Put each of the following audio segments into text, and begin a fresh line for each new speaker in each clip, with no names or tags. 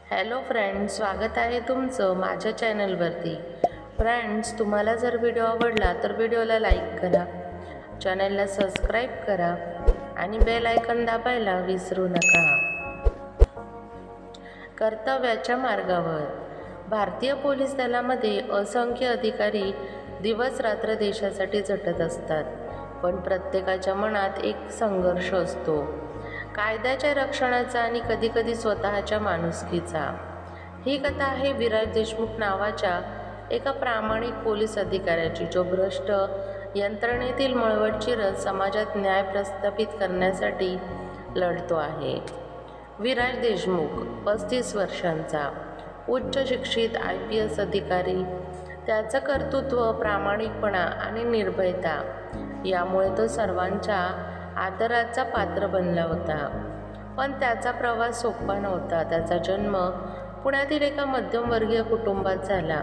Hello friends, स्वागत आहे तुमचं माझ्या चॅनलवरती। फ्रेंड्स, तुम्हाला जर व्हिडिओ आवडला तर व्हिडिओला लाईक करा, चॅनलला सबस्क्राईब करा आणि बेल आयकॉन दाबायला विसरू नका। कर्तव्याच्या मार्गावर। भारतीय पोलीस दलामध्ये असंख्य अधिकारी दिवस रात्र देशासाठी झटत असतात, पण प्रत्येकाच्या मनात एक संघर्ष असतो, कायद्याच्या रक्षणाचा आणि कधीकधी स्वतःच्या माणुसकीचा। ही कथा आहे विराज देशमुख नावाच्या एका प्रामाणिक पोलीस अधिकाऱ्याची, जो भ्रष्ट यंत्रणेतील मळवट चिरत समाजात न्याय प्रस्थापित करण्यासाठी लढतो आहे। विराज देशमुख 35 वर्षांचा, उच्च शिक्षित IPS अधिकारी। त्याचं कर्तृत्व, प्रामाणिकपणा आणि निर्भयता यामुळे तो सर्वांच्या आदराचा पात्र बनला होता। पण त्याचा प्रवास सोपा नव्हता। त्याचा जन्म पुण्यातील एका मध्यमवर्गीय कुटुंबात झाला।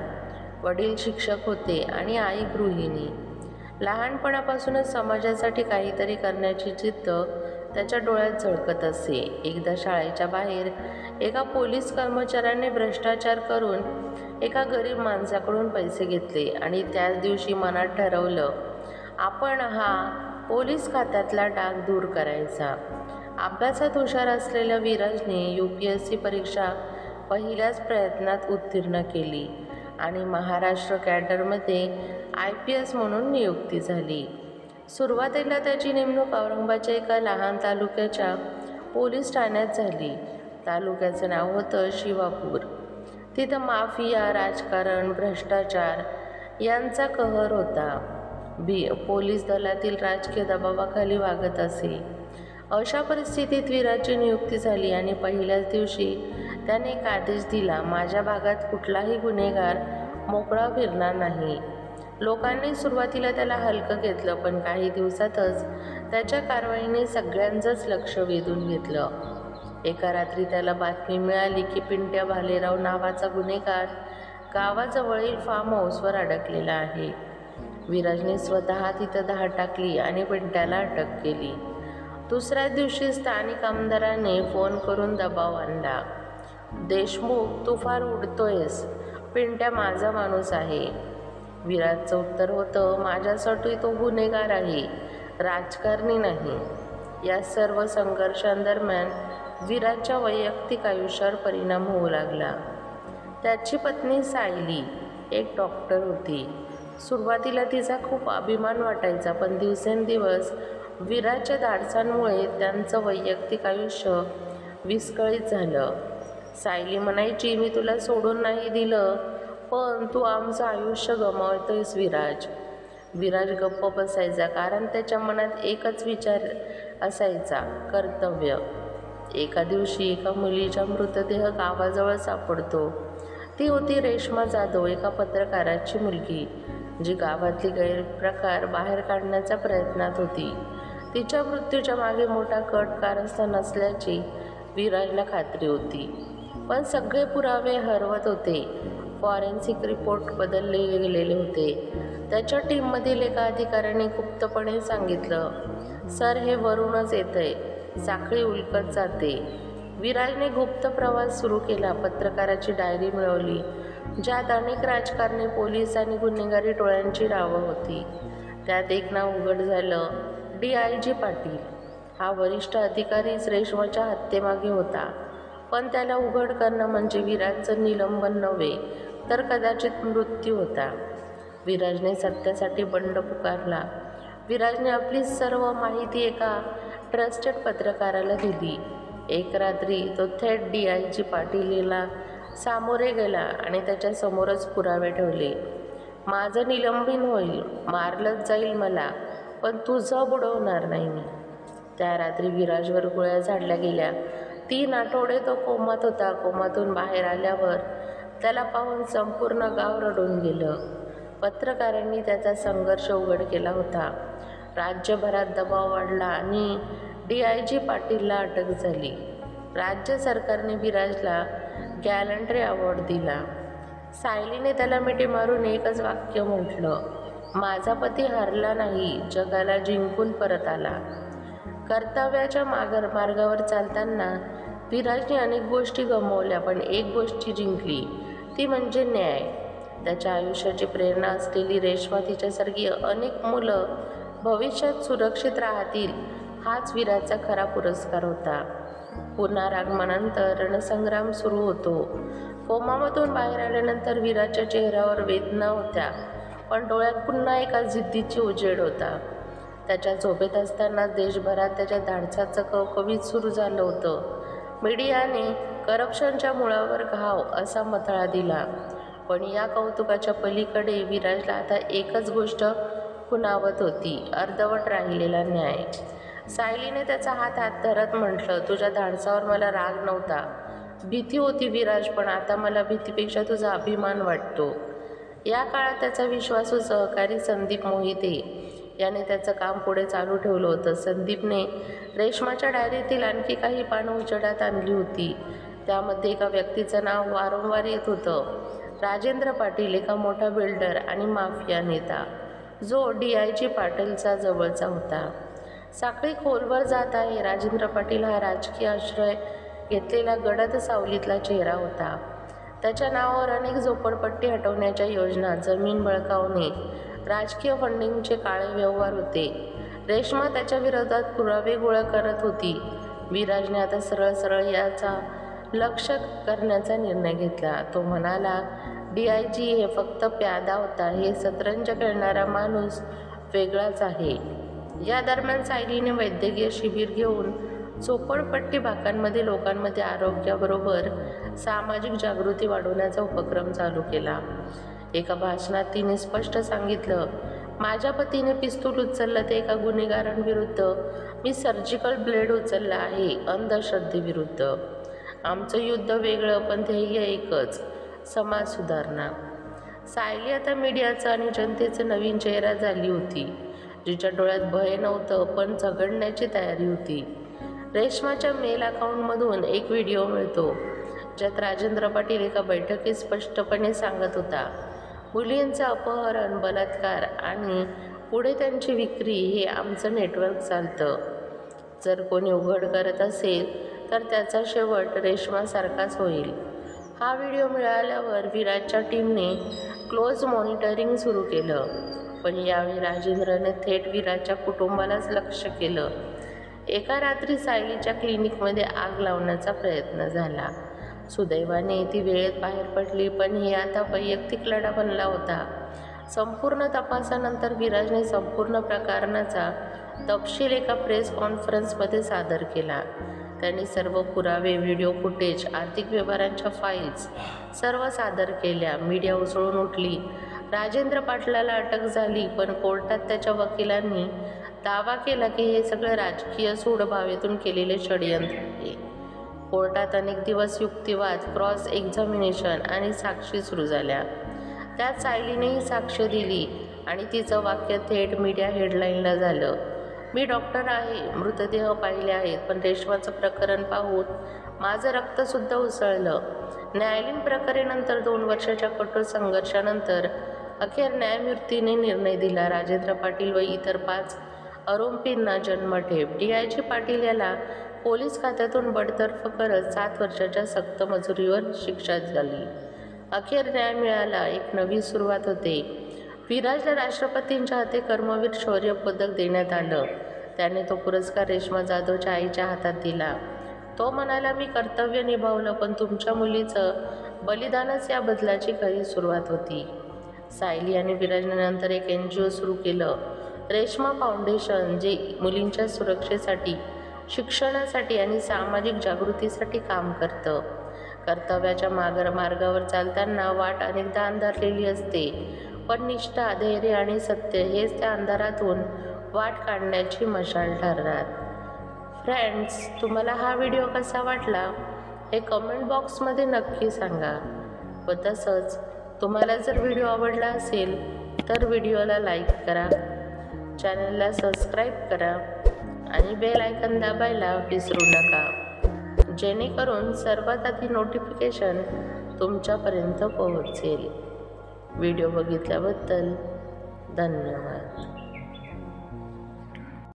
वडील शिक्षक होते आणि आई गृहिणी। लहानपणापासूनच समाजासाठी काहीतरी करण्याची जिद्द त्याच्या डोळ्यात झळकत असे। एकदा शाळेच्या बाहेर एका पोलीस कर्मचाऱ्याने भ्रष्टाचार करून एका गरीब माणसाकडून पैसे घेतले आणि त्याच दिवशी मनात ठरवलं, आपण हा पोलीस खात्यातला डाग दूर करायचा। अभ्यासात हुशार असलेल्या विराजने UPSC परीक्षा पहिल्याच प्रयत्नात उत्तीर्ण केली आणि महाराष्ट्र कॅडरमध्ये IPS म्हणून नियुक्ती झाली। सुरुवातीला त्याची नेमणूक औरंगाबादच्या एका लहान तालुक्याच्या पोलीस ठाण्यात झाली। तालुक्याचं नाव होतं शिवापूर। तिथं माफिया, राजकारण, भ्रष्टाचार यांचा कहर होता। पोलीस दलातील राजकीय दबावाखाली वागत असे। अशा परिस्थितीत विराजची नियुक्ती झाली आणि पहिल्याच दिवशी त्याने एक आदेश दिला, माझ्या भागात कुठलाही गुन्हेगार मोकळा फिरणार नाही। लोकांनी सुरुवातीला त्याला हलकं घेतलं, पण काही दिवसातच त्याच्या कारवाईने सगळ्यांचंच लक्ष वेधून घेतलं। एका रात्री त्याला बातमी मिळाली की पिंट्या भालेराव नावाचा गुन्हेगार गावाजवळील फार्म हाऊसवर अडकलेला आहे। विराजने स्वतः तिथं धाड टाकली आणि पिंट्याला अटक केली। दुसऱ्याच दिवशी स्थानिक आमदाराने फोन करून दबाव आणला, देशमुख तू फार उडतोयस, पिंट्या माझा माणूस आहे। विराजचं उत्तर होतं, माझ्यासाठी तो गुन्हेगार आहे, राजकारणी नाही। या सर्व संघर्षांदरम्यान विराजच्या वैयक्तिक आयुष्यावर परिणाम होऊ लागला। त्याची पत्नी सायली एक डॉक्टर होती। सुरुवातीला तिचा खूप अभिमान वाटायचा, पण दिवसेंदिवस विराजच्या धाडसांमुळे त्यांचं वैयक्तिक आयुष्य विस्कळीत झालं। सायली म्हणायची, मी तुला सोडून नाही दिलं, पण तू आमचं आयुष्य गमावतोयस विराज। विराज गप्प बसायचा, कारण त्याच्या मनात एकच विचार असायचा, कर्तव्य। एका दिवशी एका मुलीचा मृतदेह गावाजवळ सापडतो। ती होती रेश्मा जाधव, एका पत्रकाराची मुलगी, जी गावातली गैरप्रकार बाहेर काढण्याच्या प्रयत्नात होती। तिच्या मृत्यूच्या मागे मोठा कट कारस्थान असल्याची विराजला खात्री होती, पण सगळे पुरावे हरवत होते। फॉरेन्सिक रिपोर्ट बदलले गेलेले होते। त्याच्या टीममधील एका अधिकाऱ्याने गुप्तपणे सांगितलं, सर हे वरूनच येतंय, साखळी उलगत जाते। विराजने गुप्त प्रवास सुरू केला। पत्रकाराची डायरी मिळवली, ज्यात अनेक राजकारणी, पोलीस आणि गुन्हेगारी टोळ्यांची नावं होती। त्यात एक नाव उघड झालं, DIG पाटील। हा वरिष्ठ अधिकारीच रेश्माच्या हत्येमागे होता, पण त्याला उघड करणं म्हणजे विराजचं निलंबन नव्हे, तर कदाचित मृत्यू होता। विराजने सत्यासाठी बंड पुकारला। विराजने आपली सर्व माहिती एका ट्रस्टेड पत्रकाराला दिली। एक रात्री तो थेट DIG पाटीलला सामोरे गेला आणि त्याच्या समोरच पुरावे ठेवले, माझं निलंबन होईल, मारलंच जाईल मला, पण तुझं बुडवणार नाही मी। त्या रात्री विराजवर गोळ्या झाडल्या गेल्या। 3 आठवडे तो कोमात होता। कोमातून बाहेर आल्यावर त्याला पाहून संपूर्ण गाव रडून गेलं। पत्रकारांनी त्याचा संघर्ष उघड केला होता। राज्यभरात दबाव वाढला आणि DIG पाटीलला अटक झाली। राज्य सरकारने विराजला गॅलंट्री अवॉर्ड दिला। सायलीने त्याला मिठी मारून एकच वाक्य म्हटलं, माझा पती हरला नाही, जगाला जिंकून परत आला। कर्तव्याच्या मार्गावर चालताना विराजने अनेक गोष्टी गमावल्या, पण एक गोष्ट जिंकली, ती म्हणजे न्याय. त्याच्या आयुष्याची प्रेरणा असलेली रेश्मा, तिच्यासारखी अनेक मुलं भविष्यात सुरक्षित राहतील, हाच विराजचा खरा पुरस्कार होता. पुनरागमनानंतर रणसंग्राम सुरू होतो. कोमामधून बाहेर आल्यानंतर विराजच्या चेहऱ्यावर वेदना होत्या, पण डोळ्यात पुन्हा एका जिद्दीची उजेड होता. त्याच्या झोपेत असताना देशभरात त्याच्या धाडसाचं कवकवीत सुरू झालं होतं. मीडियाने करप्शनच्या मुळावर घाव असा मथळा दिला, पण या कौतुकाच्या पलीकडे विराजला आता एकच गोष्ट खुणावत होती, अर्धवट राहिलेला न्याय. सायलीने त्याचा हात धरत म्हटलं, तुझ्या धाडसावर मला राग नव्हता, भीती होती विराज, पण आता मला भीतीपेक्षा तुझा अभिमान वाटतो. या काळात त्याचा विश्वासू सहकारी संदीप मोहिते याने त्याचं काम पुढे चालू ठेवलं होतं. संदीपने रेश्माच्या डायरीतील आणखी काही पानं उजेडात आणली होती. त्यामध्ये एका व्यक्तीचं नाव वारंवार येत होतं, राजेंद्र पाटील, एका मोठा बिल्डर आणि माफिया नेता, जो DIG पाटीलचा जवळचा होता. साखळी खोलवर जात आहे. राजेंद्र पाटील हा राजकीय आश्रय घेतलेला गडद सावलीतला चेहरा होता. त्याच्या नावावर अनेक झोपडपट्टी हटवण्याच्या योजना, जमीन बळकावणे, राजकीय फंडिंगचे काळे व्यवहार होते. रेश्मा त्याच्या विरोधात पुरावे गोळा करत होती. विराजने आता सरळ याचा लक्ष करण्याचा निर्णय घेतला. तो म्हणाला, DIG हे फक्त प्यादा होता, हे शतरंज खेळणारा माणूस वेगळाच आहे. या दरम्यान सायलीने वैद्यकीय शिबिर घेऊन झोपडपट्टी भागांमध्ये लोकांमध्ये आरोग्याबरोबर सामाजिक जागृती वाढवण्याचा उपक्रम चालू केला. एका भाषणात तिने स्पष्ट सांगितलं, माझ्या पतीने पिस्तूल उचललं ते एका गुन्हेगारांविरुद्ध, मी सर्जिकल ब्लेड उचलला आहे अंधश्रद्धेविरुद्ध. आमचं युद्ध वेगळं, पण ध्येय एकच, समाज सुधारणा. सायली आता मीडियाचा आणि जनतेचा नवीन चेहरा झाली होती, जिच्या डोळ्यात भय नव्हतं, पण झगडण्याची तयारी होती. रेश्माच्या मेल अकाउंटमधून एक व्हिडिओ मिळतो, ज्यात राजेंद्र पाटील एका बैठकीत स्पष्टपणे सांगत होता, मुलींचं अपहरण, बलात्कार आणि पुढे त्यांची विक्री हे आमचं नेटवर्क चालतं. जर कोणी उघड करत असेल तर त्याचा शेवट रेश्मासारखाच होईल. हा व्हिडिओ मिळाल्यावर विराजच्या टीमने क्लोज मॉनिटरिंग सुरू केलं, पण यावेळी राजेंद्रने थेट विराजच्या कुटुंबालाच लक्ष केलं. एका रात्री सायलीच्या क्लिनिकमध्ये आग लावण्याचा प्रयत्न झाला. सुदैवाने ती वेळेत बाहेर पडली, पण हे आता वैयक्तिक लढा बनला होता. संपूर्ण तपासानंतर विराजने संपूर्ण प्रकरणाचा तपशील एका प्रेस कॉन्फरन्समध्ये सादर केला. त्यांनी सर्व पुरावे, व्हिडिओ फुटेज, आर्थिक व्यवहारांच्या फाईल्स सर्व सादर केल्या. मीडिया उसळून उठली. राजेंद्र पाटलाला अटक झाली, पण कोर्टात त्याच्या वकिलांनी दावा केला की हे सगळं राजकीय सूडभावेतून केलेले षडयंत्र आहे. कोर्टात अनेक दिवस युक्तिवाद, क्रॉस एक्झामिनेशन आणि साक्षी सुरू झाल्या. त्यात सायलीनेही साक्ष दिली आणि तिचं वाक्य थेट मीडिया हेडलाईनला झालं, मी डॉक्टर आहे, मृतदेह पाहिले आहेत, पण रेश्माचं प्रकरण पाहून माझं रक्तसुद्धा उसळलं. न्यायालयीन प्रक्रियेनंतर 2 वर्षाच्या कठोर संघर्षानंतर अखेर न्यायमूर्तीने निर्णय दिला. राजेंद्र पाटील व इतर 5 आरोपींना जन्मठेप. DIG पाटील याला पोलीस खात्यातून बडतर्फ करत 7 वर्षाच्या सक्त मजुरीवर शिक्षा झाली. अखेर न्याय मिळाला. एक नवी सुरुवात होते. विराजला राष्ट्रपतींच्या हाते कर्मवीर शौर्य पदक देण्यात आलं. त्याने तो पुरस्कार रेश्मा जाधवच्या आईच्या हातात दिला. तो म्हणाला, मी कर्तव्य निभावलं, पण तुमच्या मुलीचं बलिदानच या बदलाची खरी सुरुवात होती. सायली आणि विराजने नंतर एक NGO सुरू केलं, रेश्मा फाउंडेशन, जे मुलींच्या सुरक्षेसाठी, शिक्षणासाठी आणि सामाजिक जागृतीसाठी काम करतं. कर्तव्याच्या मार्गावर चालताना वाट अनेकदा अंधारलेली असते, पण निष्ठा, धैर्य आणि सत्य हेच त्या अंधारातून वाट काढण्याची मशाल ठरणार. फ्रेंड्स, तुम्हाला हा व्हिडिओ कसा वाटला हे कमेंट बॉक्समध्ये नक्की सांगा. व तसंच तुम्हाला जर व्हिडिओ आवडला असेल तर व्हिडिओला लाईक करा, चॅनलला सबस्क्राईब करा आणि बेल आयकॉन दाबायला विसरू नका, जेणेकरून सर्वात आधी नोटिफिकेशन तुमच्यापर्यंत पोहोचेल. व्हिडिओ बघितल्याबद्दल धन्यवाद.